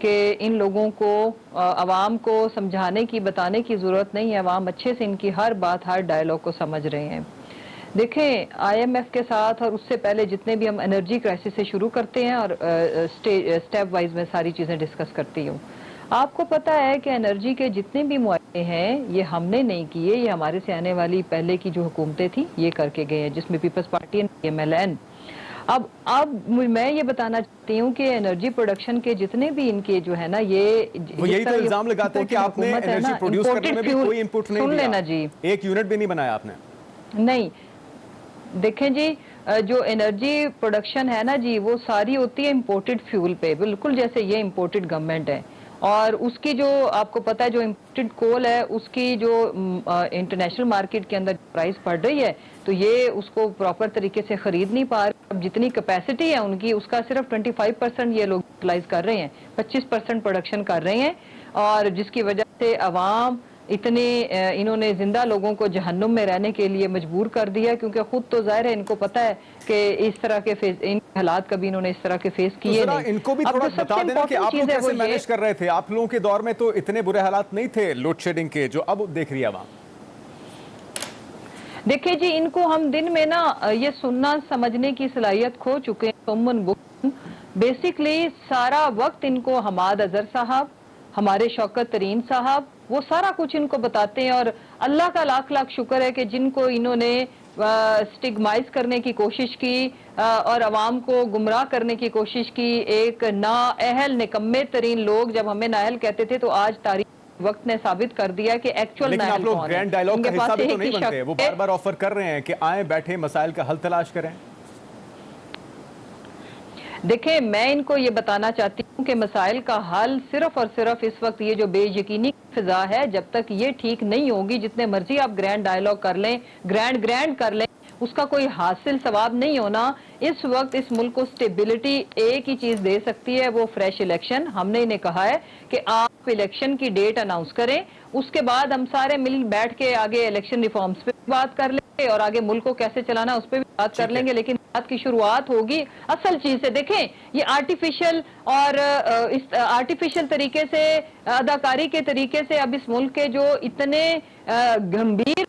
کہ ان لوگوں کو عوام کو سمجھانے کی بتانے کی ضرورت نہیں ہے. عوام اچھے سے ان کی ہر بات ہر ڈائلاگ کو سمجھ رہے ہیں. دیکھیں آئی ایم ایف کے ساتھ اور اس سے پہلے جتنے بھی ہم انرجی کرائسس سے شروع کرتے ہیں اور اسٹیپ وائز میں ساری چیزیں ڈسکس کرتی ہوں. آپ کو پتا ہے کہ انرجی کے جتنے بھی معاہدے ہیں یہ ہم نے نہیں کیے, یہ ہمارے سے آنے والی پہلے کی جو حکومتیں تھیں یہ کر کے گئے ہیں, جس میں Peoples Party M L N. اب میں یہ بتانا چاہتی ہوں کہ انرجی پروڈکشن کے جتنے بھی ان کے جو ہے نا وہ یہی تو الزام لگاتے ہیں کہ آپ نے انرجی پروڈیوس کرنے میں بھی کوئی انپٹ نہیں دیا. سن لینا جی, ایک یونٹ بھی نہیں بنایا آپ نے. نہیں دیکھیں جی, جو انرجی پروڈکشن ہے نا جی وہ ساری ہوتی ہے امپورٹڈ فیول پہ, بالکل جیسے یہ امپورٹڈ گورنمنٹ ہے. اور اس کی جو آپ کو پتا ہے جو امپورٹڈ کول ہے اس کی جو انٹرنیشنل مارکیٹ کے اندر پرائس پڑ رہی ہے تو یہ اس کو پراپر طریقے سے خرید نہیں پا رہے. اب جتنی کیپیسٹی ہے ان کی اس کا صرف 25% یہ لوگ یوٹیلائز کر رہے ہیں, 25% پروڈکشن کر رہے ہیں, اور جس کی وجہ سے عوام اتنے انہوں نے زندہ لوگوں کو جہنم میں رہنے کے لیے مجبور کر دیا, کیونکہ خود تو ظاہر ہے ان کو پتا ہے کہ اس طرح کے ان حالات کبھی انہوں نے اس طرح کے فیس کیے نہیں. ان کو بھی تھوڑا بتا دینا کہ آپ لوگ کیسے مینیج کر رہے تھے. آپ لوگوں کے دور میں تو اتنے برے حالات نہیں تھے لوڈ شیڈنگ کے جو اب دیکھ رہی ہے عوام. دیکھیں جی ان کو ہم دن میں نا یہ سننا سمجھنے کی صلاحیت کھو چکے ہیں. بیسکلی سارا وقت ان کو حماد اظہر صاحب, ہمارے شوکت ترین صاحب, وہ سارا کچھ ان کو بتاتے ہیں. اور اللہ کا لاکھ لاکھ شکر ہے کہ جن کو انہوں نے سٹگمائز کرنے کی کوشش کی اور عوام کو گمراہ کرنے کی کوشش کی, ایک نااہل نکمے ترین لوگ جب ہمیں نااہل کہتے تھے, تو آج تاریخ وقت نے ثابت کر دیا کہ ایکچوئل لیکن آپ نااہل لوگ کون ہے. گرینڈ ڈائلاگ کا حصہ بھی تو نہیں بنتے. وہ بار بار آفر کر رہے ہیں کہ آئیں بیٹھیں مسائل کا حل تلاش کریں. دیکھیں میں ان کو یہ بتانا چاہتی ہوں کہ مسائل کا حل صرف اور صرف اس وقت یہ جو بے یقینی فضا ہے, جب تک یہ ٹھیک نہیں ہوگی, جتنے مرضی آپ گرینڈ ڈائلاگ کر لیں, گرینڈ کر لیں, اس کا کوئی حاصل ثواب نہیں ہونا. اس وقت اس ملک کو سٹیبلٹی ایک ہی چیز دے سکتی ہے, وہ فریش الیکشن. ہم نے انہیں کہا ہے کہ آپ الیکشن کی ڈیٹ اناؤنس کریں, اس کے بعد ہم سارے مل بیٹھ کے آگے الیکشن ریفارمز پہ بات کر لیں گے اور آگے ملک کو کیسے چلانا اس پہ بھی بات کر لیں گے. لیکن بات کی شروعات ہوگی اصل چیز سے. دیکھیں یہ آرٹیفیشل اور آرٹیفیشل طریقے سے اداکاری کے طریقے سے اب اس ملک کے جو اتنے گمبھیر,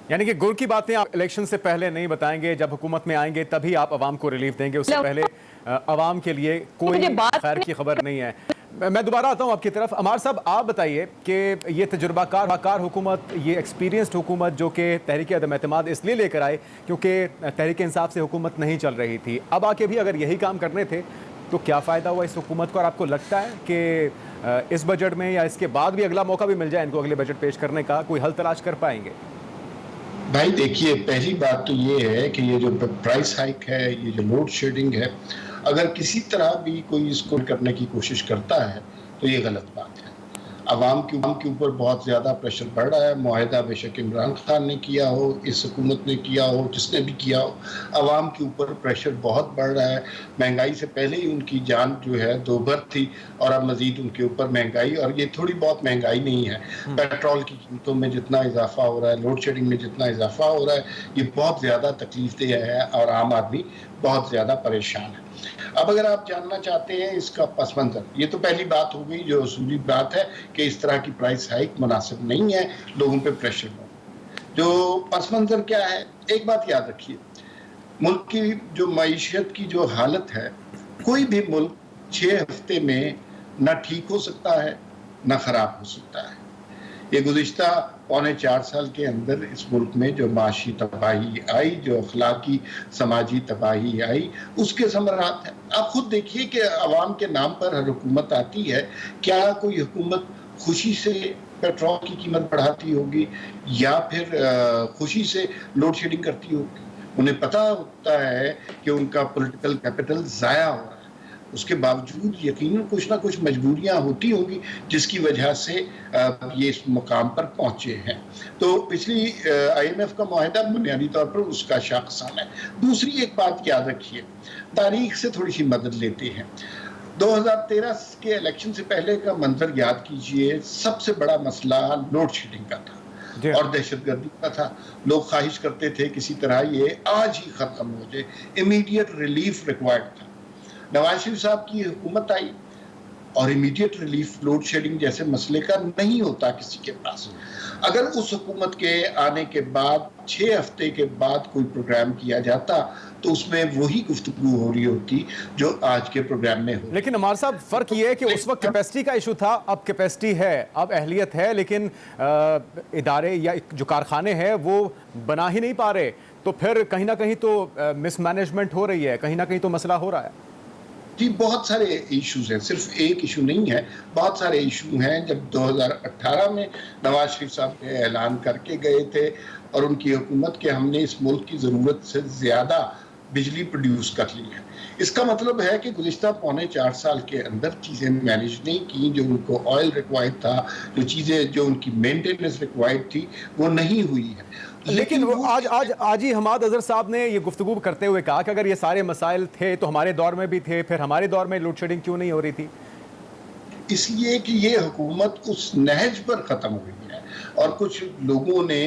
یعنی کہ گر کی باتیں آپ الیکشن سے پہلے نہیں بتائیں گے, جب حکومت میں آئیں گے تبھی آپ عوام کو ریلیف دیں گے, اس سے پہلے عوام کے لیے کوئی خیر کی خبر نہیں ہے. میں دوبارہ آتا ہوں آپ کی طرف. عمار صاحب آپ بتائیے کہ یہ تجربہ کار حکومت, یہ ایکسپیرینسڈ حکومت جو کہ تحریک عدم اعتماد اس لیے لے کر آئے کیونکہ تحریک انصاف سے حکومت نہیں چل رہی تھی, اب آ کے بھی اگر یہی کام کرنے تھے تو کیا فائدہ ہوا اس حکومت کو؟ اور آپ کو لگتا ہے کہ اس بجٹ میں یا اس کے بعد بھی اگلا موقع بھی مل جائے ان کو اگلے بجٹ پیش کرنے کا, کوئی حل تلاش کر پائیں گے؟ بھائی دیکھیے, پہلی بات تو یہ ہے کہ یہ جو پرائس ہائیک ہے, یہ جو لوڈ شیڈنگ ہے, اگر کسی طرح بھی کوئی اس کو کرنے کی کوشش کرتا ہے تو یہ غلط بات ہے. عوام کے اوپر بہت زیادہ پریشر پڑ رہا ہے. معاہدہ بے شک عمران خان نے کیا ہو, اس حکومت نے کیا ہو, جس نے بھی کیا ہو, عوام کے اوپر پریشر بہت بڑھ رہا ہے. مہنگائی سے پہلے ہی ان کی جان جو ہے دوبھر تھی اور اب مزید ان کے اوپر مہنگائی, اور یہ تھوڑی بہت مہنگائی نہیں ہے. پیٹرول کی قیمتوں میں جتنا اضافہ ہو رہا ہے, لوڈ شیڈنگ میں جتنا اضافہ ہو رہا ہے, یہ بہت زیادہ تکلیف دہ ہے اور عام آدمی بہت زیادہ پریشان ہے. اب اگر آپ جاننا چاہتے ہیں اس کا پس منظر, یہ تو پہلی بات ہو گئی جو اصولی بات ہے کہ اس طرح کی پرائس ہائیک مناسب نہیں ہے, لوگوں پہ پریشر ہو. جو پس منظر کیا ہے, ایک بات یاد رکھیے, ملک کی جو معیشت کی جو حالت ہے, کوئی بھی ملک 6 ہفتے میں نہ ٹھیک ہو سکتا ہے نہ خراب ہو سکتا ہے. یہ گزشتہ 4.25 سال کے اندر اس ملک میں جو معاشی تباہی آئی, جو اخلاقی سماجی تباہی آئی, اس کے ثمرات ہیں. آپ خود دیکھیے کہ عوام کے نام پر ہر حکومت آتی ہے, کیا کوئی حکومت خوشی سے پیٹرول کی قیمت بڑھاتی ہوگی یا پھر خوشی سے لوڈ شیڈنگ کرتی ہوگی؟ انہیں پتہ ہوتا ہے کہ ان کا پولیٹیکل کیپٹل ضائع ہو رہا ہے, اس کے باوجود یقیناً کچھ نہ کچھ مجبوریاں ہوتی ہوں گی جس کی وجہ سے یہ اس مقام پر پہنچے ہیں. تو پچھلی آئی ایم ایف کا معاہدہ بنیادی طور پر اس کا شاخسان ہے. دوسری ایک بات یاد رکھیے, تاریخ سے تھوڑی سی مدد لیتے ہیں. 2013 کے الیکشن سے پہلے کا منظر یاد کیجئے, سب سے بڑا مسئلہ لوڈ شیڈنگ کا تھا اور دہشت گردی کا تھا. لوگ خواہش کرتے تھے کسی طرح یہ آج ہی ختم ہو جائے, امیڈیٹ ریلیف ریکوائرڈ تھا. نواز شریف صاحب کی حکومت آئی اور امیڈیٹ ریلیف لوڈ شیڈنگ جیسے مسئلے کا نہیں ہوتا کسی کے پاس. اگر اس حکومت کے آنے کے بعد 6 ہفتے کے بعد کوئی پروگرام کیا جاتا تو اس میں وہی گفتگو ہو رہی ہوتی جو آج کے پروگرام میں ہو. لیکن عمار صاحب فرق یہ ہے کہ اس وقت کیپیسٹی کا ایشو تھا, اب کیپیسٹی ہے, اب اہلیت ہے, لیکن ادارے یا جو کارخانے ہیں وہ بنا ہی نہیں پا رہے, تو پھر کہیں نہ کہیں تو مس مینجمنٹ ہو رہی ہے, کہیں نہ کہیں تو مسئلہ ہو رہا ہے. جی بہت سارے ایشوز ہیں, صرف ایک ایشو نہیں ہے, بہت سارے ایشو ہیں. جب 2018 میں نواز شریف صاحب نے اعلان کر کے گئے تھے اور ان کی حکومت کہ ہم نے اس ملک کی ضرورت سے زیادہ بجلی پروڈیوس کر لی ہے, اس کا مطلب ہے کہ گزشتہ 3.25 سال کے اندر چیزیں مینیج نہیں کی. جو ان کو آئل ریکوائرڈ تھا, جو چیزیں جو ان کی مینٹیننس ریکوائرڈ تھی وہ نہیں ہوئی ہے. لیکن آج ہی حماد اظہر صاحب نے یہ گفتگو کرتے ہوئے کہا کہ اگر یہ سارے مسائل تھے تو ہمارے دور میں بھی تھے, پھر ہمارے دور میں لوڈ شیڈنگ کیوں نہیں ہو رہی تھی؟ اس لیے کہ یہ حکومت اس نہج پر ختم ہوئی ہے اور کچھ لوگوں نے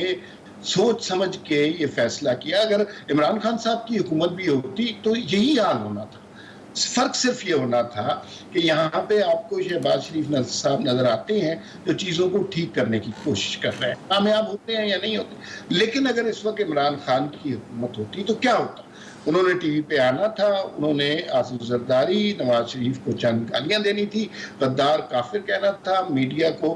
سوچ سمجھ کے یہ فیصلہ کیا. اگر عمران خان صاحب کی حکومت بھی ہوتی تو یہی حال ہونا تھا. فرق صرف یہ ہونا تھا کہ یہاں پہ آپ کو شہباز شریف صاحب نظر آتے ہیں جو چیزوں کو ٹھیک کرنے کی کوشش کر رہے ہیں, کامیاب ہوتے ہیں یا نہیں ہوتے. لیکن اگر اس وقت عمران خان کی حکومت ہوتی تو کیا ہوتا؟ انہوں نے ٹی وی پہ آنا تھا, انہوں نے آصف زرداری, نواز شریف کو چند گالیاں دینی تھی, غدار کافر کہنا تھا, میڈیا کو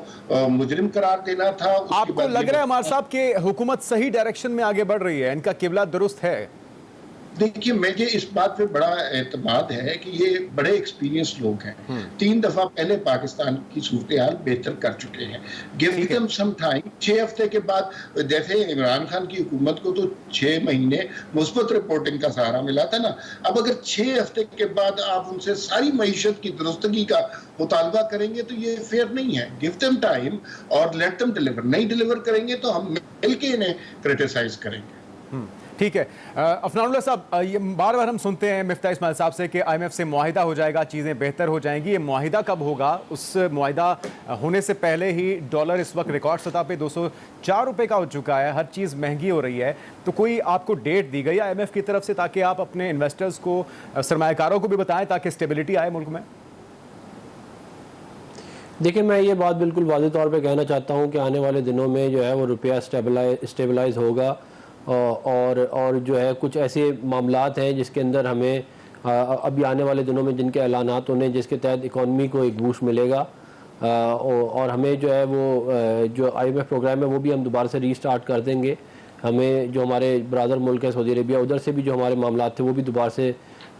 مجرم قرار دینا تھا. آپ کو لگ رہا ہے عمار صاحب کہ حکومت صحیح ڈائریکشن میں آگے بڑھ رہی ہے, ان کا قبلہ درست ہے؟ دیکھیے مجھے اس بات پہ بڑا اعتماد ہے کہ یہ بڑے ایکسپیرینس لوگ ہیں, 3 دفعہ پہلے پاکستان کی صورتحال بہتر کر چکے ہیں. Give them some time. 6 ہفتے کے بعد جیسے عمران خان کی حکومت کو تو 6 مہینے مثبت رپورٹنگ کا سہارا ملا تھا نا, اب اگر 6 ہفتے کے بعد آپ ان سے ساری معیشت کی درستگی کا مطالبہ کریں گے تو یہ فیئر نہیں ہے. گیو دم ٹائم اور لیٹ دم ڈیلیور. نہیں ڈیلیور کریں گے تو ہم مل کے انہیں کرٹیسائز کریں گے. ٹھیک ہے. عفنان اللہ صاحب, یہ بار بار ہم سنتے ہیں مفتاح اسماعیل صاحب سے کہ آئی ایم ایف سے معاہدہ ہو جائے گا, چیزیں بہتر ہو جائیں گی. یہ معاہدہ کب ہوگا؟ اس معاہدہ ہونے سے پہلے ہی ڈالر اس وقت ریکارڈ سطح پہ 204 روپے کا ہو چکا ہے, ہر چیز مہنگی ہو رہی ہے. تو کوئی آپ کو ڈیٹ دی گئی آئی ایم ایف کی طرف سے تاکہ آپ اپنے انویسٹرز کو, سرمایہ کاروں کو بھی بتائیں تاکہ اسٹیبلٹی آئے ملک میں؟ دیکھیں میں یہ بات بالکل واضح طور پہ کہنا چاہتا ہوں کہ آنے والے دنوں میں جو ہے وہ روپیہ اسٹیبلائز ہوگا, اور جو ہے کچھ ایسے معاملات ہیں جس کے اندر ہمیں ابھی آنے والے دنوں میں جن کے اعلانات ہونے جس کے تحت اکانومی کو ایک بوسٹ ملے گا, اور ہمیں جو ہے وہ جو آئی ایم ایف پروگرام ہے وہ بھی ہم دوبارہ سے ری اسٹارٹ کر دیں گے. ہمیں جو ہمارے برادر ملک ہے سعودی عربیہ, ادھر سے بھی جو ہمارے معاملات تھے وہ بھی دوبارہ سے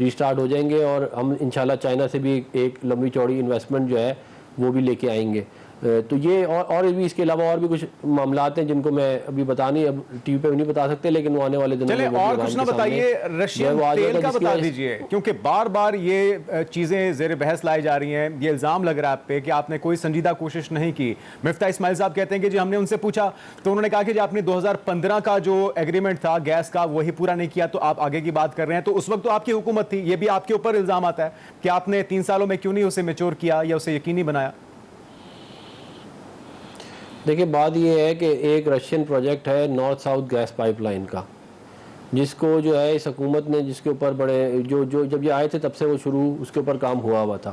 ری اسٹارٹ ہو جائیں گے, اور ہم انشاءاللہ چائنا سے بھی ایک لمبی چوڑی انویسٹمنٹ جو ہے وہ بھی لے کے آئیں گے. تو یہ اور بھی اس کے علاوہ اور بھی کچھ معاملات ہیں جن کو میں ابھی بتا نہیں, اب ٹی وی پہ بھی نہیں بتا سکتے, لیکن وہ آنے والے دنوں میں اور کچھ نہ بتائیے, رشین تیل کا بتا دیجئے, کیونکہ بار بار یہ چیزیں زیر بحث لائی جا رہی ہیں. یہ الزام لگ رہا ہے آپ پہ کہ آپ نے کوئی سنجیدہ کوشش نہیں کی. مفتاح اسماعیل صاحب کہتے ہیں کہ جی ہم نے ان سے پوچھا تو انہوں نے کہا کہ جی آپ نے 2015 کا جو ایگریمنٹ تھا گیس کا وہی پورا نہیں کیا, تو آپ آگے کی بات کر رہے ہیں. تو اس وقت تو آپ کی حکومت تھی, یہ بھی آپ کے اوپر الزام آتا ہے کہ آپ نے 3 سالوں میں کیوں نہیں اسے میچور کیا یا اسے یقینی بنایا؟ دیکھیں بات یہ ہے کہ ایک رشین پروجیکٹ ہے north south gas pipeline کا, جس کو جو ہے اس حکومت نے جس کے اوپر بڑے جو جب یہ آئے تھے تب سے وہ شروع اس کے اوپر کام ہوا تھا,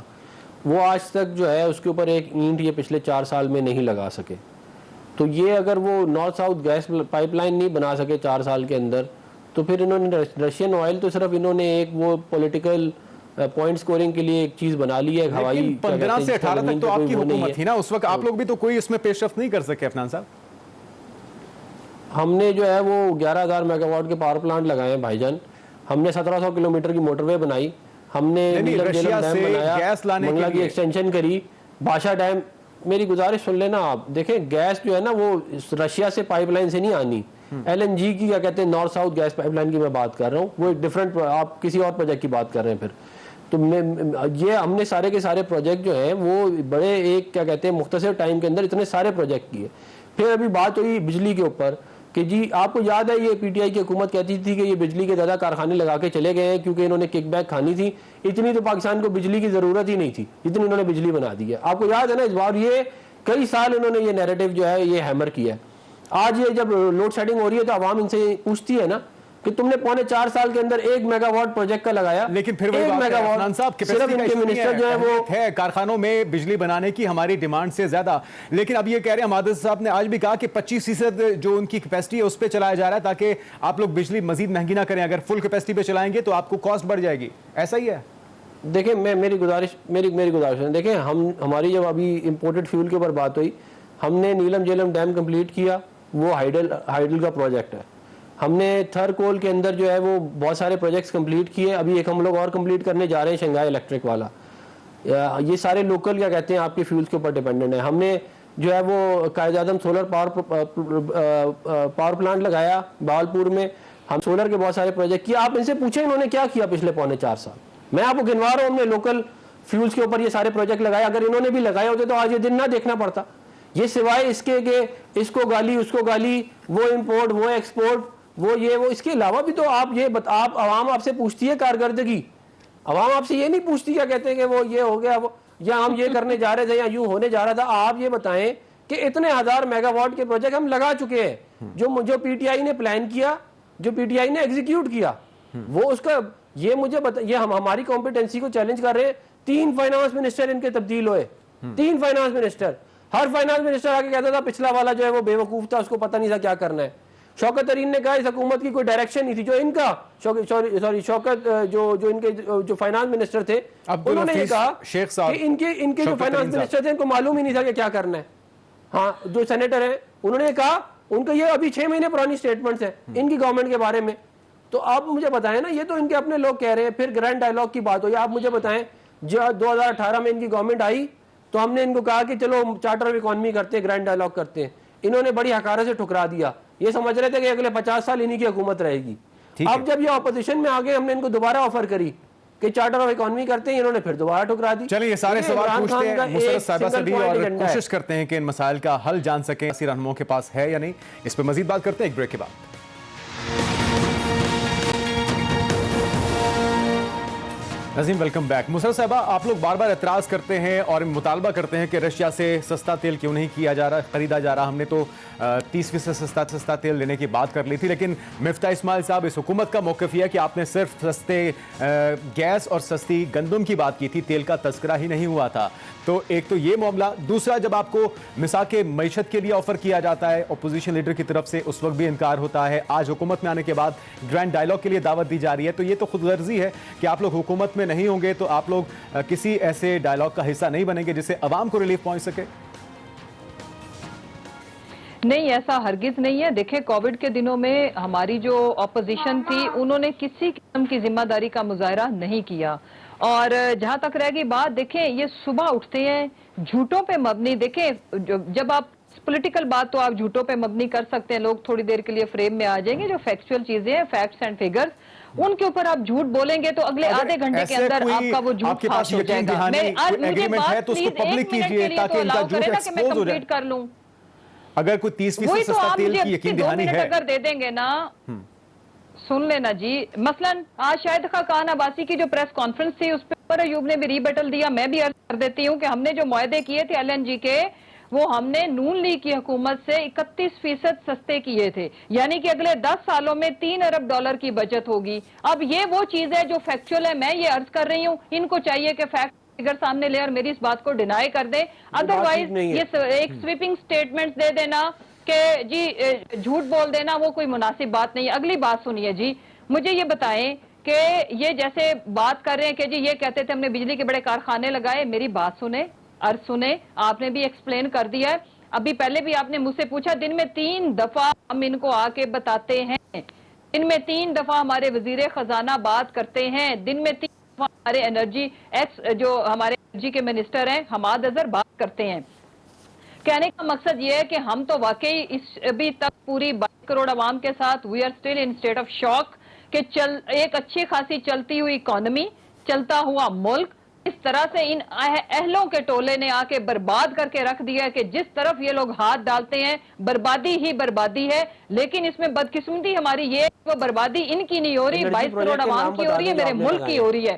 وہ آج تک جو ہے اس کے اوپر ایک اینٹ یہ پچھلے 4 سال میں نہیں لگا سکے. تو یہ اگر وہ north south gas pipeline نہیں بنا سکے 4 سال کے اندر, تو پھر انہوں نے رشین آئل تو صرف انہوں نے ایک وہ پولیٹیکل پوائنٹ سکورنگ کے لیے ایک چیز بنا لی ہے. ہوائی 15 سے 18 تک تو آپ کی حکومت تھی نا, اس وقت آپ لوگ بھی تو کوئی اس میں پیش رفت نہیں کر سکے. عفنان صاحب ہم نے جو ہے وہ 11,000 میگا واٹ کے پاور پلانٹ لگائے ہیں بھائی جان, ہم نے 1700 کلومیٹر کی موٹر وے بنائی, ہم نے رشیا سے گیس لانے منگلا کی ایکسٹینشن کری, بادشاہ ڈیم. میری گزارش سن لینا آپ, دیکھیں گیس جو ہے نا وہ رشیا سے پائپ لائن سے نہیں آنی, ایل این جی کی کیا کہتے ہیں north south gas pipeline کی میں بات کر رہا ہوں, وہ ایک ڈفرینٹ, آپ کسی اور پروجیکٹ کی بات کر رہے ہیں. پھر تو یہ ہم نے سارے کے سارے پروجیکٹ جو ہیں وہ بڑے ایک کیا کہتے ہیں مختصر ٹائم کے اندر اتنے سارے پروجیکٹ کیے. پھر ابھی بات ہوئی بجلی کے اوپر کہ جی آپ کو یاد ہے یہ پی ٹی آئی کی حکومت کہتی تھی کہ یہ بجلی کے زیادہ کارخانے لگا کے چلے گئے ہیں کیونکہ انہوں نے کک بیک کھانی تھی. اتنی تو پاکستان کو بجلی کی ضرورت ہی نہیں تھی جتنی انہوں نے بجلی بنا دی ہے. آپ کو یاد ہے نا اس بار یہ کئی سال انہوں نے یہ نیریٹو جو ہے یہ ہیمر کیا ہے. آج یہ جب لوڈ شیڈنگ ہو رہی ہے تو عوام ان سے پوچھتی ہے نا کہ تم نے 4.25 سال کے اندر 1 میگا واٹ پروجیکٹ کا لگایا. لیکن پھر وہی بات ہے عدنان صاحب, صرف ان کے منسٹر جو ہے وہ ہے کارخانوں میں بجلی بنانے کی ہماری ڈیمانڈ سے زیادہ. لیکن اب یہ کہہ رہے ہیں عادل صاحب نے آج بھی کہا کہ 25% جو ان کی کیپیسٹی ہے اس پہ چلایا جا رہا ہے تاکہ آپ لوگ بجلی مزید مہنگی نہ کریں. اگر فل کیپیسٹی پہ چلائیں گے تو آپ کو کاسٹ بڑھ جائے گی, ایسا ہی ہے؟ دیکھیں میری گزارش ہے, دیکھیں ہماری جب ابھی امپورٹڈ فیول کے اوپر بات ہوئی, ہم نے نیلم جیلم ڈیم کمپلیٹ کیا, وہ ہائیڈل کا پروجیکٹ ہے. ہم نے تھر کول کے اندر جو ہے وہ بہت سارے پروجیکٹس کمپلیٹ کیے, ابھی ایک ہم لوگ اور کمپلیٹ کرنے جا رہے ہیں شنگھائی الیکٹرک والا. یہ سارے لوکل کیا کہتے ہیں آپ کے فیولز کے اوپر ڈیپینڈنٹ ہیں. ہم نے جو ہے وہ Quaid Azam solar power plant لگایا باولپور میں, ہم سولر کے بہت سارے پروجیکٹ کیا. آپ ان سے پوچھیں انہوں نے کیا کیا پچھلے 4.25 سال. میں آپ کو گنوا رہا ہوں, ہم نے لوکل فیولز کے اوپر یہ سارے پروجیکٹ لگائے. اگر انہوں نے بھی لگائے ہوتے تو آج یہ دن نہ دیکھنا پڑتا. یہ سوائے اس کے کہ اس کو گالی اس کو گالی, وہ امپورٹ وہ ایکسپورٹ وہ یہ وہ, اس کے علاوہ بھی تو آپ عوام آپ سے پوچھتی ہے کارکردگی. عوام آپ سے یہ نہیں پوچھتی کیا کہتے ہیں کہ وہ یہ ہو گیا وہ, یا ہم یہ کرنے جا رہے تھے یا یوں ہونے جا رہا تھا. آپ یہ بتائیں کہ اتنے 1000 میگا واٹ کے پروجیکٹ ہم لگا چکے ہیں, جو پی ٹی آئی نے پلان کیا, جو پی ٹی آئی نے ایگزیکیوٹ کیا, وہ اس کا یہ مجھے یہ ہم ہماری کمپیٹنسی کو چیلنج کر رہے ہیں. 3 فائنانس منسٹر ان کے تبدیل ہوئے, 3 فائنانس منسٹر. ہر فائنانس منسٹر آگے کہتا تھا پچھلا والا جو ہے وہ بے وقوف تھا, اس کو پتہ نہیں تھا کیا کرنا ہے. شوکت ترین نے کہا اس حکومت کی کوئی ڈائریکشن نہیں تھی. جو ان کا شوکت جو ان کے جو فائنانس منسٹر تھے, انہوں نے یہ کہا کہ ان کے جو فائنانس منسٹر تھے ان کو معلوم ہی نہیں تھا کہ کیا کرنا ہے. ہاں جو سینیٹر ہیں انہوں نے کہا, ان کا یہ ابھی 6 مہینے پرانی سٹیٹمنٹس ہیں ان کی گورنمنٹ کے بارے میں. تو آپ مجھے بتائیں نا, یہ تو ان کے اپنے لوگ کہہ رہے ہیں. پھر گرینڈ ڈائیلاگ کی بات ہوئی. آپ مجھے بتائیں جو 2018 میں ان کی گورنمنٹ آئی تو ہم نے ان کو کہا کہ چلو چارٹر آف اکانومی کرتے ہیں, گرینڈ ڈائیلاگ کرتے ہیں. انہوں نے بڑی حقارت سے ٹھکرا دیا. یہ سمجھ رہے تھے کہ اگلے 50 سال انہی کی حکومت رہے گی. اب جب یہ اپوزیشن میں آگے, ہم نے ان کو دوبارہ آفر کری کہ چارٹر آف اکانومی کرتے ہیں, انہوں نے پھر دوبارہ ٹھکرا دی. چلیے یہ سارے سوال پوچھتے ہیں مسرت صاحبہ سے بھی اور کوشش کرتے ہیں کہ ان مسائل کا حل جان سکیں. سیاسی رہنماؤں کے پاس ہے یا نہیں, اس پہ مزید بات کرتے ہیں ایک بریک کے بعد. نظیم ویلکم بیک. مسرت صاحبہ, آپ لوگ بار بار اعتراض کرتے ہیں اور مطالبہ کرتے ہیں کہ رشیا سے سستا تیل کیوں نہیں کیا جا رہا, خریدا جا رہا. ہم نے تو 30% سستا تیل لینے کی بات کر لی تھی, لیکن مفتاح اسماعیل صاحب اس حکومت کا موقف یہ ہے کہ آپ نے صرف سستے گیس اور سستی گندم کی بات کی تھی, تیل کا تذکرہ ہی نہیں ہوا تھا. تو ایک تو یہ معاملہ. دوسرا, جب آپ کو مساق معیشت کے لیے آفر کیا جاتا ہے اپوزیشن لیڈر کی طرف سے, اس وقت بھی انکار ہوتا ہے. آج حکومت میں آنے کے بعد گرینڈ ڈائیلاگ کے لیے دعوت دی جا رہی ہے. تو یہ تو خود غرضی ہے کہ آپ لوگ حکومت میں نہیں ہوں گے تو آپ لوگ کسی ایسے ڈائیلاگ کا حصہ نہیں بنیں گے جس سے عوام کو ریلیف پہنچ سکے. نہیں, ایسا ہرگز نہیں ہے. دیکھیں کووڈ کے دنوں میں ہماری جو اپوزیشن تھی انہوں نے کسی قسم کی ذمہ داری کا مظاہرہ نہیں کیا. اور جہاں تک رہ گئی بات, دیکھیں یہ صبح اٹھتے ہیں جھوٹوں پہ مبنی. دیکھیں جب آپ پولیٹیکل بات تو آپ جھوٹوں پہ مبنی کر سکتے ہیں, لوگ تھوڑی دیر کے لیے فریم میں آ جائیں گے. جو فیکچوئل چیزیں ہیں, فیکٹس اینڈ فیگرز, ان کے اوپر آپ جھوٹ بولیں گے تو اگلے آدھے گھنٹے کے اندر آپ کا وہ جھوٹ فاش ہو جائے گا. مجھے بات پلیز 1 منٹ کے لیے تو الاؤ کریں نا کہ میں کمپلیٹ کر لوں. اگر کوئی 30% سستا تیل کی یقین دہانی ہے, اگر دے دیں گے نا, سن لینا جی. مثلا آج شاہد خاقان عباسی کی جو پریس کانفرنس تھی اس پر ایوب نے بھی ری بیٹل دیا. میں بھی عرض کر دیتی ہوں کہ ہم نے جو معاہدے کیے تھے LNG کے, وہ ہم نے نون لیگ کی حکومت سے 31% سستے کیے تھے, یعنی کہ اگلے 10 سالوں میں $3 ارب کی بچت ہوگی. اب یہ وہ چیز ہے جو فیکچول ہے. میں یہ عرض کر رہی ہوں, ان کو چاہیے کہ فیکٹ فگر سامنے لے اور میری اس بات کو ڈینائی کر دیں. ادروائز یہ ایک سویپنگ سٹیٹمنٹ دے دینا کہ جی جھوٹ بول دینا, وہ کوئی مناسب بات نہیں ہے. اگلی بات سنیے جی, مجھے یہ بتائیں کہ یہ جیسے بات کر رہے ہیں کہ جی یہ کہتے تھے ہم نے بجلی کے بڑے کارخانے لگائے. میری بات سنیں, عرض سنیں, آپ نے بھی ایکسپلین کر دیا ہے. ابھی پہلے بھی آپ نے مجھ سے پوچھا, دن میں 3 دفعہ ہم ان کو آ کے بتاتے ہیں, دن میں 3 دفعہ ہمارے وزیر خزانہ بات کرتے ہیں, دن میں 3 دفعہ ہمارے انرجی جو ہمارے انرجی کے منسٹر ہیں حماد اظہر بات کرتے ہیں. کہنے کا مقصد یہ ہے کہ ہم تو واقعی ابھی تک پوری 22 کروڑ عوام کے ساتھ we are still in state of shock کہ ایک اچھی خاصی چلتی ہوئی اکانومی, چلتا ہوا ملک, اس طرح سے ان اہلوں کے ٹولے نے آ کے برباد کر کے رکھ دیا کہ جس طرف یہ لوگ ہاتھ ڈالتے ہیں بربادی ہی بربادی ہے. لیکن اس میں بدقسمتی ہماری یہ ہے کہ وہ بربادی ان کی نہیں ہو رہی, 22 کروڑ عوام کی ہو رہی ہے, میرے ملک کی ہو رہی ہے.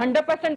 100%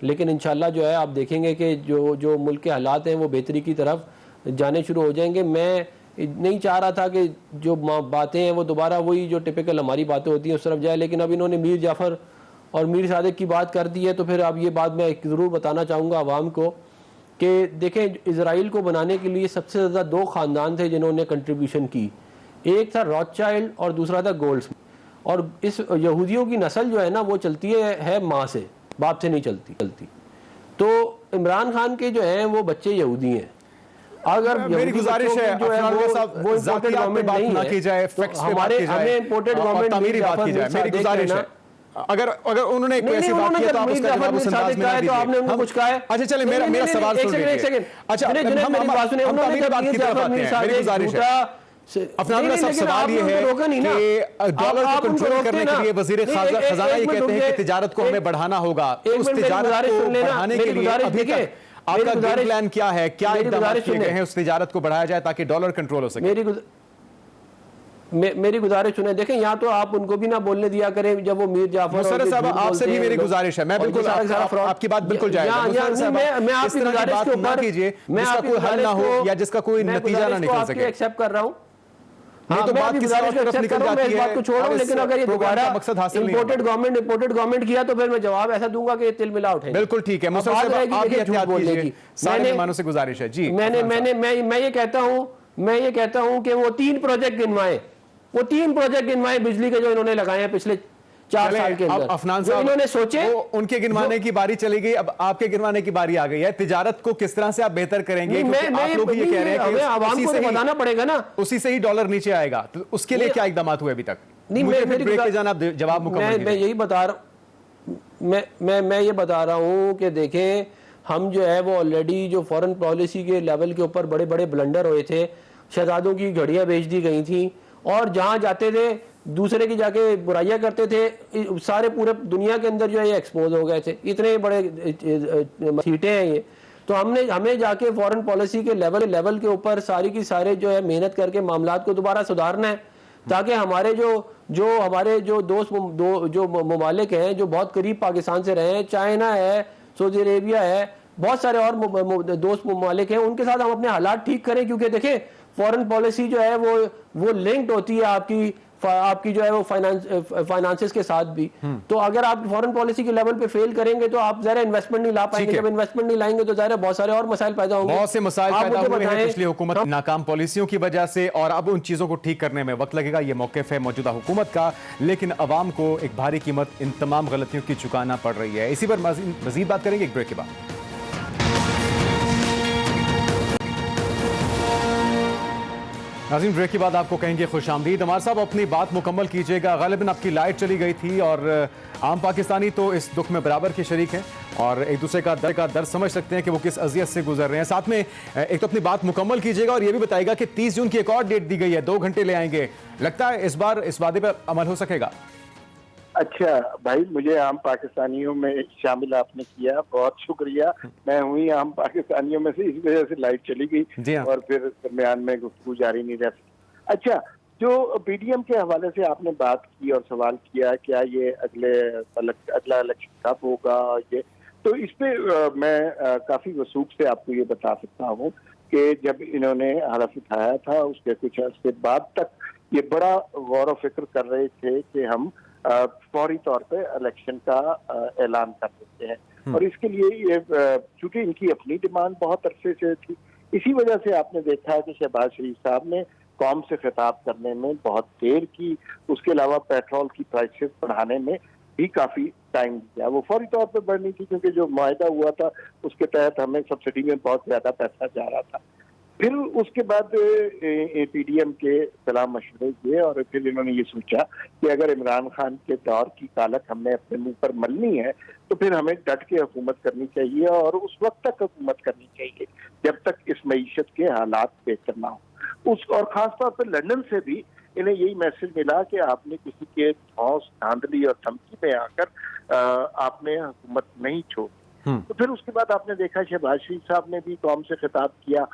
لیکن انشاءاللہ جو ہے آپ دیکھیں گے کہ جو ملک کے حالات ہیں وہ بہتری کی طرف جانے شروع ہو جائیں گے. میں نہیں چاہ رہا تھا کہ جو باتیں ہیں وہ دوبارہ وہی جو ٹپیکل ہماری باتیں ہوتی ہیں اس طرف جائے, لیکن اب انہوں نے میر جعفر اور میر صادق کی بات کر دی ہے تو پھر اب یہ بات میں ضرور بتانا چاہوں گا عوام کو کہ دیکھیں اسرائیل کو بنانے کے لیے سب سے زیادہ 2 خاندان تھے جنہوں نے کنٹریبیوشن کی. ایک تھا روتھ چائلڈ اور دوسرا تھا گولڈسمتھ. اور اس یہودیوں کی نسل جو ہے نا وہ چلتی ہے ماں سے, باپ سے نہیں چلتی. تو عمران خان کے جو ہیں وہ بچے یہودی ہیں. اگر میری گزارش ہے وہ ذاتیات پہ بات نہ کی جائے, فیکٹس پہ بات کی جائے اور تعمیری بات کی جائے. میری گزارش ہے اگر انہوں نے کوئی ایسی بات کی تو آپ اس کا جواب اس انداز میں نہ دیجیے. اچھا چلیں میرا سوال سن لیجیے. اچھا ہم تعمیری بات کی طرف آتے ہیں. میری گزارش ہے افنان اللہ صاحب, سوال یہ ہے کہ ڈالر کو کنٹرول کرنے کے لیے وزیر خزانہ یہ کہتے ہیں کہ تجارت کو ہمیں بڑھانا ہوگا. اس تجارت کو بڑھانے کے لیے ابھی تک آپ کا گیم پلان کیا ہے, کیا اقدامات کیے گئے ہیں اس تجارت کو بڑھایا جائے تاکہ ڈالر کنٹرول ہو سکے؟ میری گزارش سنیں. دیکھیں یا تو آپ ان کو بھی نہ بولنے دیا کریں جب وہ میر جعفر مسرت صاحب آپ سے بھی میری گزارش ہے, میں بالکل آپ کی بات بالکل جائز ہے. مسرت صاحب میں آپ کی گزارش کے اوپر کیجئے جس کا کوئی حل نہ ہو یا جس کا کوئی نتیجہ نہ نکل سکے. ایکسپٹ کر رہا ہوں, نہیں تو بات کسی اور طرف نکل جاتی ہے اور لیکن اگر یہ دوبارہ مقصد حاصل نہیں امپورٹڈ گورنمنٹ کیا تو پھر میں جواب ایسا دوں گا کہ تل ملا اٹھے. بالکل ٹھیک ہے مسرت صاحب آپ یہ احتیاط کیجئے, سارے مہمانوں سے گزارش ہے. جی میں یہ کہتا ہوں کہ وہ 3 پروجیکٹ گنوائے بجلی کے جو انہوں نے لگائے ہیں پچھلے 4 سال کے اندر. افنان صاحب انہوں نے سوچے ان کے گنوانے کی باری چلی گئی, اب آپ کے گنوانے کی باری آ گئی ہے. تجارت کو کس طرح سے آپ بہتر کریں گے کیونکہ آپ لوگ یہ کہہ رہے ہیں کہ عوام کو بتانا پڑے گا نا, اسی سے ہی ڈالر نیچے آئے گا, تو اس کے لیے کیا اقدامات ہوئے ابھی تک؟ میں یہ بتا رہا ہوں کہ دیکھیں ہم جو ہے وہ آلریڈی جو فورن پالیسی کے لیول کے اوپر بڑے بڑے بلنڈر ہوئے تھے, شہزادوں کی گھڑیاں بیچ دی گئی تھیں اور جہاں جاتے تھے دوسرے کی جا کے برائیاں کرتے تھے, سارے پورے دنیا کے اندر جو ہے یہ ایکسپوز ہو گئے تھے. اتنے بڑے سیٹیں ہیں یہ. تو ہمیں جا کے فورن پالیسی کے لیول کے اوپر ساری کی سارے جو ہے محنت کر کے معاملات کو دوبارہ سدھارنا ہے تاکہ ہمارے جو دوست جو ممالک ہیں جو بہت قریب پاکستان سے رہے ہیں, چائنا ہے, سعودی عربیہ ہے, بہت سارے اور دوست ممالک ہیں, ان کے ساتھ ہم اپنے حالات ٹھیک کریں. کیونکہ دیکھیں فورن پالیسی جو ہے وہ لنکڈ ہوتی ہے آپ کی جو ہے وہ فائنانسز کے ساتھ بھی. تو اگر آپ فورن پالیسی کے لیول پہ فیل کریں گے تو آپ ظاہر انویسٹمنٹ نہیں لا پائیں گے. جب انویسٹمنٹ نہیں لائیں گے تو ظاہر بہت سارے اور مسائل پیدا ہوں گے. بہت سے مسائل پیدا ہوئے ہیں پچھلی حکومت ناکام پالیسیوں کی وجہ سے, اور اب ان چیزوں کو ٹھیک کرنے میں وقت لگے گا. یہ موقف ہے موجودہ حکومت کا, لیکن عوام کو ایک بھاری قیمت ان تمام غلطیوں کی چکانا پڑ رہی ہے. اسی پر مزید بات کریں گے ایک بریک کے بعد. ناظرین بریک کے بعد آپ کو کہیں گے خوش آمدید. عمار صاحب اپنی بات مکمل کیجئے گا. غالباً آپ کی لائٹ چلی گئی تھی اور عام پاکستانی تو اس دکھ میں برابر کے شریک ہیں اور ایک دوسرے کا درد سمجھ سکتے ہیں کہ وہ کس اذیت سے گزر رہے ہیں. ساتھ میں ایک تو اپنی بات مکمل کیجئے گا اور یہ بھی بتائے گا کہ 30 جون کی ایک اور ڈیٹ دی گئی ہے, 2 گھنٹے لے آئیں گے. لگتا ہے اس بار اس وعدے پر عمل ہو سکے گا؟ اچھا بھائی, مجھے عام پاکستانیوں میں شامل آپ نے کیا, بہت شکریہ. میں ہوئی عام پاکستانیوں میں سے, اس وجہ سے لائٹ چلی گئی اور پھر درمیان میں گفتگو جاری نہیں رہ سکی. اچھا, جو پی ڈی ایم کے حوالے سے آپ نے بات کی اور سوال کیا کیا یہ اگلا الیکشن کب ہوگا, یہ تو اس پہ میں کافی وثوق سے آپ کو یہ بتا سکتا ہوں کہ جب انہوں نے حلف اٹھایا تھا اس کے کچھ عرصے بعد تک یہ بڑا غور و فکر کر رہے تھے کہ ہم فوری طور پہ الیکشن کا اعلان کر دیتے ہیں. اور اس کے لیے یہ چونکہ ان کی اپنی ڈیمانڈ بہت عرصے سے تھی, اسی وجہ سے آپ نے دیکھا ہے کہ شہباز شریف صاحب نے قوم سے خطاب کرنے میں بہت دیر کی. اس کے علاوہ پیٹرول کی پرائسز بڑھانے میں بھی کافی ٹائم دیا. وہ فوری طور پہ بڑھنی تھی کیونکہ جو معاہدہ ہوا تھا اس کے تحت ہمیں سبسڈی میں بہت زیادہ پیسہ جا رہا تھا. پھر اس کے بعد پی ڈی ایم کے صلاح مشورے کیے اور پھر انہوں نے یہ سوچا کہ اگر عمران خان کے دور کی کالک ہم نے اپنے منہ پر ملنی ہے تو پھر ہمیں ڈٹ کے حکومت کرنی چاہیے اور اس وقت تک حکومت کرنی چاہیے جب تک اس معیشت کے حالات بہتر نہ ہوں. اور خاص طور پہ لندن سے بھی انہیں یہی میسج ملا کہ آپ نے کسی کے دھوس دھاندلی اور دھمکی میں آ کر آپ نے حکومت نہیں چھوڑی. تو پھر اس کے بعد آپ نے دیکھا شہباز شریف صاحب نے بھی قوم سے خطاب کیا,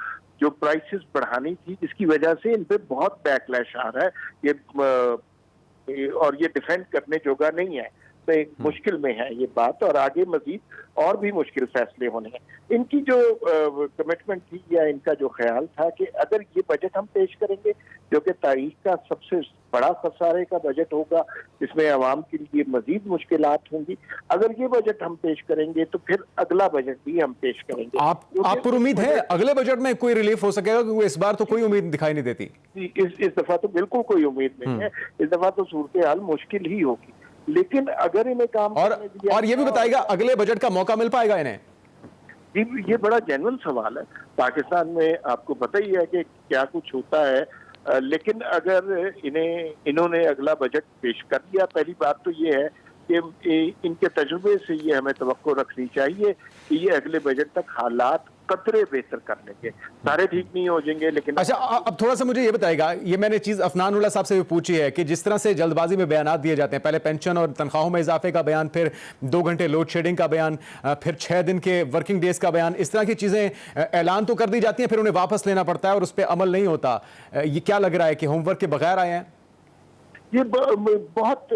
جو پرائسز بڑھانی تھی جس کی وجہ سے ان پہ بہت بیک لیش آ رہا ہے یہ اور یہ ڈیفینڈ کرنے جوگا نہیں ہے. میں مشکل میں ہے یہ بات، اور آگے مزید اور بھی مشکل فیصلے ہونے ہیں. ان کی جو کمٹمنٹ تھی یا ان کا جو خیال تھا کہ اگر یہ بجٹ ہم پیش کریں گے جو کہ تاریخ کا سب سے بڑا خسارے کا بجٹ ہوگا، اس میں عوام کے لیے مزید مشکلات ہوں گی، اگر یہ بجٹ ہم پیش کریں گے تو پھر اگلا بجٹ بھی ہم پیش کریں گے. آپ پر امید ہے اگلے بجٹ میں کوئی ریلیف ہو سکے گا؟ کیونکہ اس بار تو کوئی امید دکھائی نہیں دیتی. اس دفعہ تو بالکل کوئی امید نہیں ہے، اس دفعہ تو صورتحال مشکل ہی ہوگی. لیکن اگر انہیں کام کرنے دیا، اور یہ بھی بتائے گا اگلے بجٹ کا موقع مل پائے گا انہیں؟ یہ بڑا جینوئن سوال ہے. پاکستان میں آپ کو پتہ ہی ہے کہ کیا کچھ ہوتا ہے، لیکن اگر انہوں نے اگلا بجٹ پیش کر دیا، پہلی بات تو یہ ہے کہ ان کے تجربے سے یہ ہمیں توقع رکھنی چاہیے کہ یہ اگلے بجٹ تک حالات قطرے بہتر کر لیں گے. سارے ٹھیک نہیں ہو جائیں گے لیکن اچھا اب تھوڑا سا مجھے یہ بتائے گا، یہ میں نے چیز افنان اللہ صاحب سے بھی پوچھی ہے کہ جس طرح سے جلد بازی میں بیانات دیے جاتے ہیں، پہلے پینشن اور تنخواہوں میں اضافے کا بیان، پھر 2 گھنٹے لوڈ شیڈنگ کا بیان، پھر 6 دن کے ورکنگ ڈیز کا بیان، اس طرح کی چیزیں اعلان تو کر دی جاتی ہیں، پھر انہیں واپس لینا پڑتا ہے اور اس پہ عمل نہیں ہوتا. یہ کیا لگ رہا ہے کہ ہوم ورک کے بغیر آئے ہیں؟ یہ بہت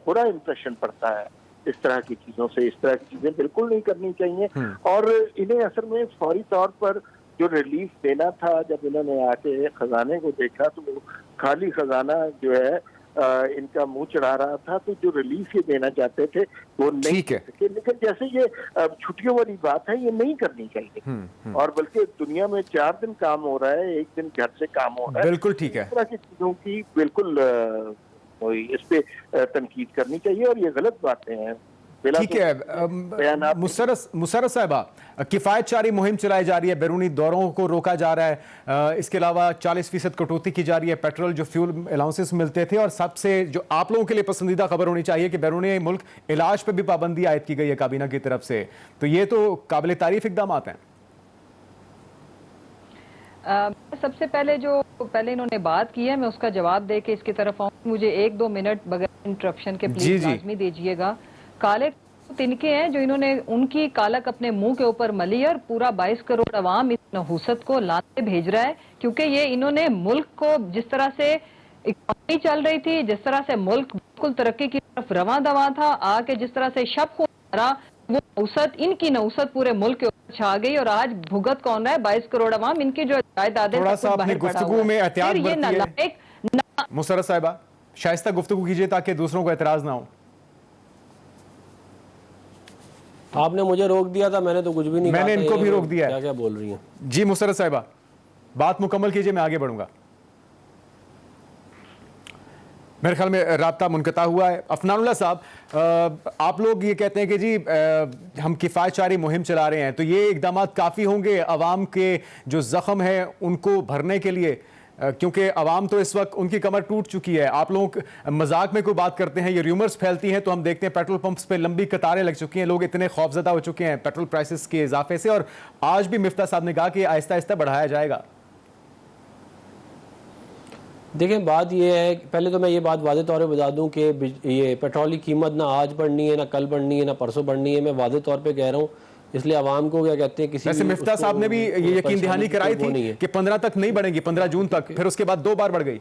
برا امپریشن پڑتا ہے اس طرح کی چیزوں سے. اس طرح کی چیزیں بالکل نہیں کرنی چاہیے، اور انہیں اصل میں فوری طور پر جو ریلیف دینا تھا، جب انہوں نے آ کے خزانے کو دیکھا تو وہ خالی خزانہ جو ہے ان کا منہ چڑھا رہا تھا، تو جو ریلیف یہ دینا چاہتے تھے وہ نہیں کر سکے. لیکن جیسے یہ چھٹیوں والی بات ہے، یہ نہیں کرنی چاہیے، اور بلکہ دنیا میں 4 دن کام ہو رہا ہے، 1 دن گھر سے کام ہو رہا ہے. بالکل ٹھیک ہے. اس طرح کی چیزوں کی بالکل اس پہ تنقید کرنی چاہیے، اور یہ غلط باتیں ہیں. ٹھیک ہے. مسرت صاحبہ، کفایت چاری مہم چلائی جا رہی ہے، بیرونی دوروں کو روکا جا رہا ہے، اس کے علاوہ 40% کٹوتی کی جا رہی ہے پیٹرول جو فیول الاؤنسز ملتے تھے، اور سب سے جو آپ لوگوں کے لیے پسندیدہ خبر ہونی چاہیے کہ بیرونی ملک علاج پہ بھی پابندی عائد کی گئی ہے کابینہ کی طرف سے. تو یہ تو قابل تعریف اقدامات ہیں. سب سے پہلے انہوں نے بات کی ہے، میں اس کا جواب دے کے اس کی طرف آؤں. مجھے 1-2 منٹ بغیر انٹرپشن کے پلیز لازمی دیجئے گا. کالے تنکے ہیں جو انہوں نے ان کی کالک اپنے منہ کے اوپر ملی، اور پورا 22 کروڑ عوام اس نحوست کو لانے بھیج رہا ہے، کیونکہ یہ انہوں نے ملک کو جس طرح سے اکانومی چل رہی تھی، جس طرح سے ملک بالکل ترقی کی طرف رواں دواں تھا، آ کے جس طرح سے شب کو مارا، وہ نحوست، ان کی نحوست پورے ملک کے اوپر چھا گئی، اور آج بھگت کون رہا ہے 22 کروڑ عوام. ان کی جو جائیدادیں تھوڑا سا اپنی گفتگو میں احتیاط برتیے. مسرت صاحبہ شائستہ گفتگو کیجئے تاکہ دوسروں کو اعتراض نہ ہو. آپ نے مجھے روک دیا تھا، میں نے تو کچھ بھی نہیں کہا. میں نے ان کو بھی روک دیا ہے. کیا بول رہی ہیں جی مسرت صاحبہ، بات مکمل کیجئے، میں آگے بڑھوں گا. میرے خیال میں رابطہ منقطع ہوا ہے. افنان اللہ صاحب، آپ لوگ یہ کہتے ہیں کہ جی ہم کفایت چاری مہم چلا رہے ہیں، تو یہ اقدامات کافی ہوں گے عوام کے جو زخم ہے ان کو بھرنے کے لیے؟ کیونکہ عوام تو اس وقت ان کی کمر ٹوٹ چکی ہے. آپ لوگ مذاق میں کوئی بات کرتے ہیں، یہ ریومرز پھیلتی ہیں، تو ہم دیکھتے ہیں پیٹرول پمپس پہ لمبی قطاریں لگ چکی ہیں، لوگ اتنے خوفزدہ ہو چکے ہیں پیٹرول پرائسز کے اضافے سے، اور آج بھی مفتاح صاحب نے کہا کہ آہستہ آہستہ بڑھایا جائے گا. دیکھیں بات یہ ہے، پہلے تو میں یہ بات واضح طور پہ بتا دوں کہ یہ پیٹرول کی قیمت نہ آج بڑھنی ہے، نہ کل بڑھنی ہے، نہ پرسوں بڑھنی ہے. میں واضح طور پہ کہہ رہا ہوں، اس لیے عوام کو کیا کہتے ہیں کسی ویسے مفتاح صاحب نے بھی یہ یقین دہانی کرائی تھی کہ 15 تک نہیں بڑھیں گی، 15 جون تک، پھر اس کے بعد 2 بار بڑھ گئی.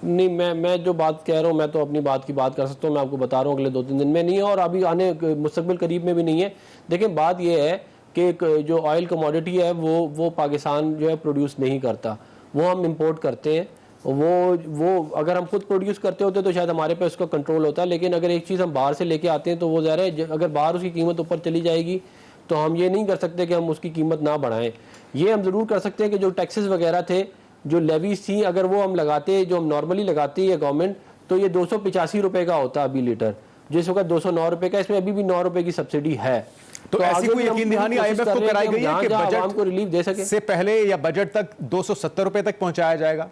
نہیں، میں جو بات کہہ رہا ہوں، میں تو اپنی بات کی بات کر سکتا ہوں. میں آپ کو بتا رہا ہوں اگلے 2-3 دن میں نہیں ہے، اور ابھی آنے مستقبل قریب میں بھی نہیں ہے. دیکھیں بات یہ ہے کہ جو آئل کموڈٹی ہے وہ پاکستان جو ہے پروڈیوس نہیں کرتا، وہ ہم امپورٹ کرتے ہیں. وہ اگر ہم خود پروڈیوس کرتے ہوتے تو شاید ہمارے پہ اس کا کنٹرول ہوتا ہے، لیکن اگر ایک چیز ہم باہر سے لے کے آتے ہیں تو وہ ظاہر ہے اگر باہر اس کی قیمت اوپر چلی جائے گی تو ہم یہ نہیں کر سکتے کہ ہم اس کی قیمت نہ بڑھائیں. یہ ہم ضرور کر سکتے ہیں کہ جو ٹیکسز وغیرہ تھے، جو لیویز تھیں، اگر وہ ہم لگاتے جو ہم نارملی لگاتے ہیں گورنمنٹ، تو یہ 285 روپے کا ہوتا ابھی لیٹر، جس وقت 209 روپے کا. اس میں ابھی بھی 9 روپے کی سبسڈی ہے. تو ایسی کوئی یقین دہانی آئی ایم ایف کو کرائی گئی ہے کہ عوام کو ریلیف دے سکے؟ سے پہلے یا بجٹ تک 270 روپے تک پہنچایا جائے گا؟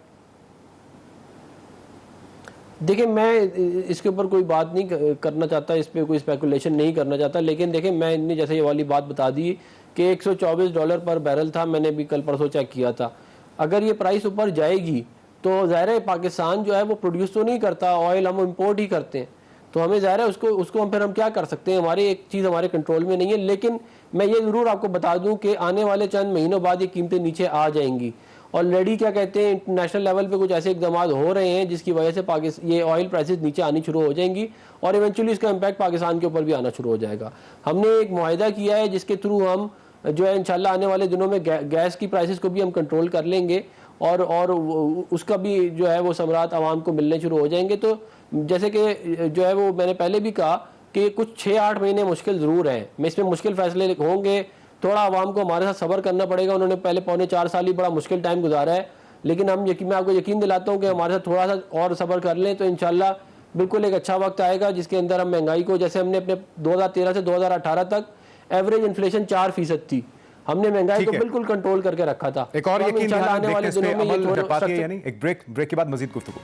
دیکھیں میں اس کے اوپر کوئی بات نہیں کرنا چاہتا، اس پہ کوئی اسپیکولیشن نہیں کرنا چاہتا، لیکن دیکھیں میں نے جیسے یہ والی بات بتا دی کہ $124 پر بیرل تھا، میں نے بھی کل پرسوں چیک کیا تھا. اگر یہ پرائس اوپر جائے گی تو ظاہر ہے پاکستان جو ہے وہ پروڈیوس تو نہیں کرتا آئل، ہم امپورٹ ہی کرتے ہیں، تو ہمیں ظاہر ہے اس کو پھر ہم کیا کر سکتے ہیں، ہماری ایک چیز ہمارے کنٹرول میں نہیں ہے. لیکن میں یہ ضرور آپ کو بتا دوں کہ آنے والے چند مہینوں بعد یہ قیمتیں نیچے آ جائیں گی، آلریڈی کیا کہتے ہیں انٹرنیشنل لیول پہ کچھ ایسے اقدامات ہو رہے ہیں جس کی وجہ سے یہ آئل پرائسز نیچے آنی شروع ہو جائیں گی اور ایونچولی اس کا امپیکٹ پاکستان کے اوپر بھی آنا شروع ہو جائے گا. ہم نے ایک معاہدہ کیا ہے جس کے تھرو ہم جو ہے انشاءاللہ آنے والے دنوں میں گیس کی پرائسز کو بھی ہم کنٹرول کر لیں گے اور اس کا بھی جو ہے وہ ثمرات عوام کو ملنے شروع ہو جائیں گے. تو جیسے کہ جو ہے وہ میں نے پہلے بھی کہا کہ کچھ 6-8 مہینے مشکل ضرور ہیں, اس میں مشکل فیصلے ہوں گے, تھوڑا عوام کو ہمارے ساتھ صبر کرنا پڑے گا. انہوں نے پہلے 3.25 سال ہی بڑا مشکل ٹائم گزارا ہے, لیکن میں آپ کو یقین دلاتا ہوں کہ ہمارے ساتھ تھوڑا سا اور صبر کر لیں تو انشاءاللہ بالکل ایک اچھا وقت آئے گا جس کے اندر ہم مہنگائی کو, جیسے ہم نے اپنے 2013 سے 2018 تک ایوریج انفلیشن 4% تھی, ہم نے مہنگائی کو بالکل کنٹرول کر کے رکھا تھا. ایک اور یقین آنے والے دنوں میں یہ پاتی ہے, یعنی ایک بریک کے بعد مزید گفتگو.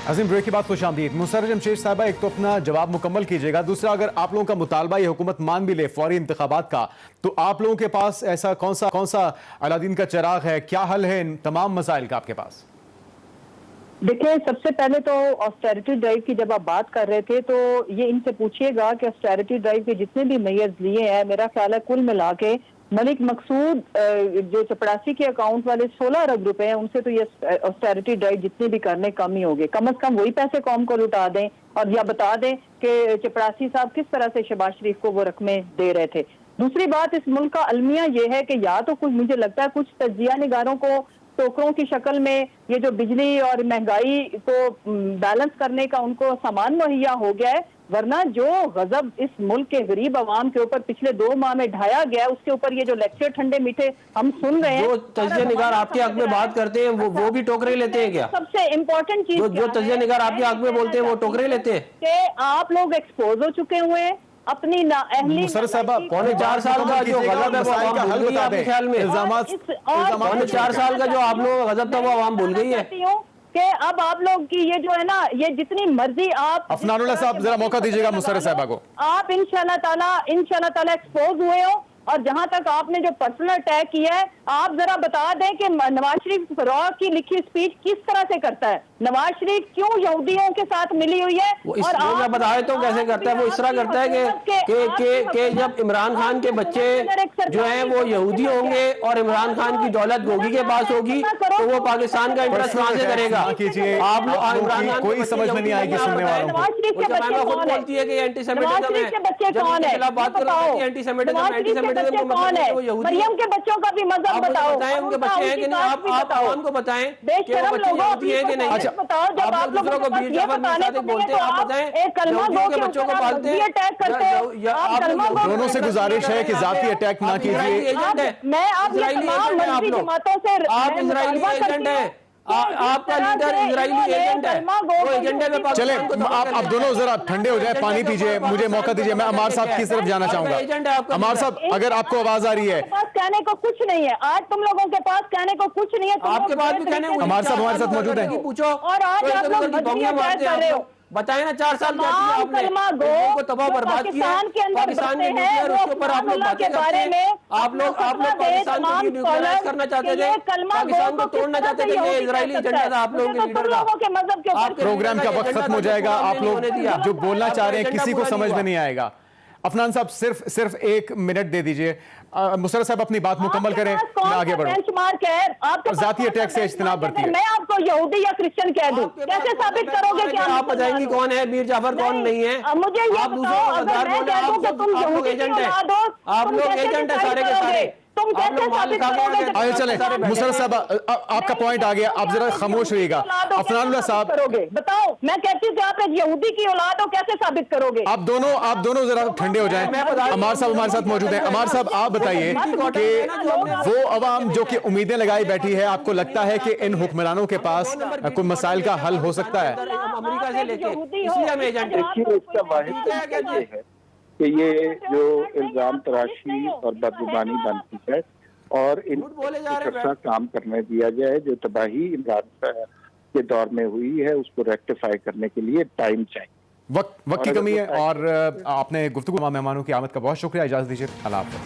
عظیم بریک کے بعد خوش آمدید. مسرہ جمشید صاحبہ, ایک تو اپنا جواب مکمل کیجیے گا, دوسرا اگر آپ لوگوں کا مطالبہ یہ حکومت مان بھی لے فوری انتخابات کا, تو آپ لوگوں کے پاس ایسا کون سا علادین کا چراغ ہے, کیا حل ہے ان تمام مسائل کا آپ کے پاس؟ دیکھیں, سب سے پہلے تو آسٹیرٹی ڈرائیو کی جب آپ بات کر رہے تھے تو یہ ان سے پوچھیے گا کہ آسٹیرٹی ڈرائیو کے جتنے بھی میئرز لیے ہیں, میرا خیال ہے کل ملا کے ملک مقصود جو چپڑاسی کے اکاؤنٹ والے 16 ارب روپے ہیں, ان سے تو یہ آسٹیرٹی ڈرائیو جتنے بھی کرنے کم ہی ہوگے. کم از کم وہی پیسے قوم کو لٹا دیں اور یا بتا دیں کہ چپڑاسی صاحب کس طرح سے شہباز شریف کو وہ رقمیں دے رہے تھے. دوسری بات, اس ملک کا المیہ یہ ہے کہ یا تو کچھ مجھے لگتا ہے کچھ تجزیہ نگاروں کو ٹوکروں کی شکل میں یہ جو بجلی اور مہنگائی کو بیلنس کرنے کا ان کو سامان مہیا ہو گیا ہے, ورنہ جو غضب اس ملک کے غریب عوام کے اوپر پچھلے 2 ماہ میں ڈھایا گیا, اس کے اوپر یہ جو لیکچر ٹھنڈے میٹھے ہم سن رہے ہیں. جو تجزیہ نگار آپ کے حق میں بات کرتے ہیں وہ بھی ٹوکرے لیتے ہیں کیا؟ سب سے امپورٹنٹ چیز جو تجزیہ نگار آپ کے حق میں بولتے ہیں وہ ٹوکرے لیتے ہیں کہ آپ لوگ ایکسپوز ہو چکے ہوئے ہیں اپنی نااہلی. مسرہ صاحبہ, 4 سال کا جو غضب ہے وہ عوام بھول گئی ہے. آپ کے خیال میں 4 سال کا جو آپ لوگوں کا غضب تھا وہ عوام بھول گئی ہے کہ اب آپ لوگ کی یہ جو ہے نا, یہ جتنی مرضی آپ افنان اللہ صاحب ذرا موقع دیجیے گا مسرہ صاحبہ کو. آپ انشاءاللہ تعالیٰ ایکسپوز ہوئے ہو, اور جہاں تک آپ نے جو پرسنل اٹیک کیا ہے, آپ ذرا بتا دیں کہ نواز شریف فروغ کی لکھی اسپیچ کس طرح سے کرتا ہے, نواز شریف کیوں یہودیوں کے ساتھ ملی ہوئی ہے, اور آپ بتائے تو کیسے کرتا ہے. وہ اس طرح کرتا ہے کہ جب عمران خان کے بچے جو ہیں وہ یہودی ہوں گے اور عمران خان کی دولت گوگی کے پاس ہوگی تو وہ پاکستان کا انٹرسٹ کہاں سے کرے گا. آپ عمران خان کوئی سمجھ میں نہیں آئے گی سننے والوں کو. نواز شریف کے بچے خود بولتی ہے کہ اینٹی سیمیٹزم ہے, جب ان کے خلاف بات کرو کہ اینٹی سیمیٹزم کون ہے, مریم کے بچوں کا بھی مذہب بتاؤ, ان کے بچے ہیں کہ نہیں, آپ عوام کو بتائیں کہ وہ بچے یہودی ہیں کہ نہیں. جب آپ دوسروں کو بیر جعفر میرزا سے بولتے ہیں, آپ بتائیں یہودیوں کے بچوں کو پالتے ہیں. دونوں سے گزارش ہے کہ ذاتی اٹیک نہ کیجیے. میں آپ اسرائیلی ایجنٹ ہیں, آپ کا لیڈر اسرائیلی ایجنٹ ہے, وہ ایجنڈے میں چلے آپ دونوں ذرا ٹھنڈے ہو جائے, پانی پیجیے, مجھے موقع دیجیے. میں عمار صاحب کی طرف جانا چاہوں گا. عمار صاحب, اگر آپ کو آواز آ رہی ہے, کہنے کو کچھ نہیں ہے آج, تم لوگوں کے پاس کہنے کو کچھ نہیں ہے, آپ کے پاس بھی کہنے کو. عمار صاحب ہمارے ساتھ موجود ہیں, پوچھو. اور آج آپ لوگ مدنیت کر رہے ہو, بتائیں نا 4 سال آپ نے کو تباہ برباد کیا پاکستان کے نیوکلیئر, اس کے اوپر آپ لوگ باتیں کرتے ہیں. آپ لوگ پاکستان کو نیوکلیئرائز کرنا چاہتے تھے, پاکستان کو توڑنا چاہتے تھے. یہ اسرائیلی ایجنڈا تھا آپ لوگوں کے لیڈر کا. پروگرام کا وقت ختم ہو جائے گا. آپ لوگ جو بولنا چاہ رہے ہیں کسی کو سمجھ میں نہیں آئے گا. افنان صاحب صرف 1 منٹ دے دیجئے. مسرہ صاحب اپنی بات مکمل کریں, میں آگے بڑھوں. ذاتی اٹیک سے اجتناب برتی ہے. میں آپ کو یہودی یا کرسچن کہہ دوں, کیسے ثابت کرو گے کہ آپ بتائیں گی کون ہے بیر جعفر کون نہیں ہے. مجھے یہ بتاؤ, اگر میں کہہ دوں کہ تم یہودی کی اولاد ہو, آپ لوگ ایجنٹ ہیں سارے کے سارے. تم کیسے ثابت کرو گے؟ آئے چلیں, مسرہ صاحب آپ کا پوائنٹ آ گیا, آپ ذرا خاموش رہیے گا. افنان اللہ صاحب بتاؤ, میں کہتی ہوں کہ آپ ایک یہودی کی اولاد ہو, کیسے ثابت کرو گے؟ آپ دونوں ذرا ٹھنڈے ہو جائیں. عمار صاحب ہمارے ساتھ موجود ہیں. عمار صاحب آپ بتائیے کہ وہ عوام جو کہ امیدیں لگائی بیٹھی ہے, آپ کو لگتا ہے کہ ان حکمرانوں کے پاس کوئی مسائل کا حل ہو سکتا ہے؟ امریکہ سے لے کے اس لیے ہم ایجنٹ ہیں. اس کا واحد یہ ہے کہ یہ جو الزام تراشی اور بدزبانی بنتی ہے اور ان کو کام کرنے دیا جائے, جو تباہی عمران کے دور میں ہوئی ہے اس کو ریکٹیفائی کرنے کے لیے ٹائم چاہیے. وقت کی کمی ہے, اور آپ نے گفتگو مہمانوں کی آمد کا بہت شکریہ. اجازت دیجیے, اللہ حافظ.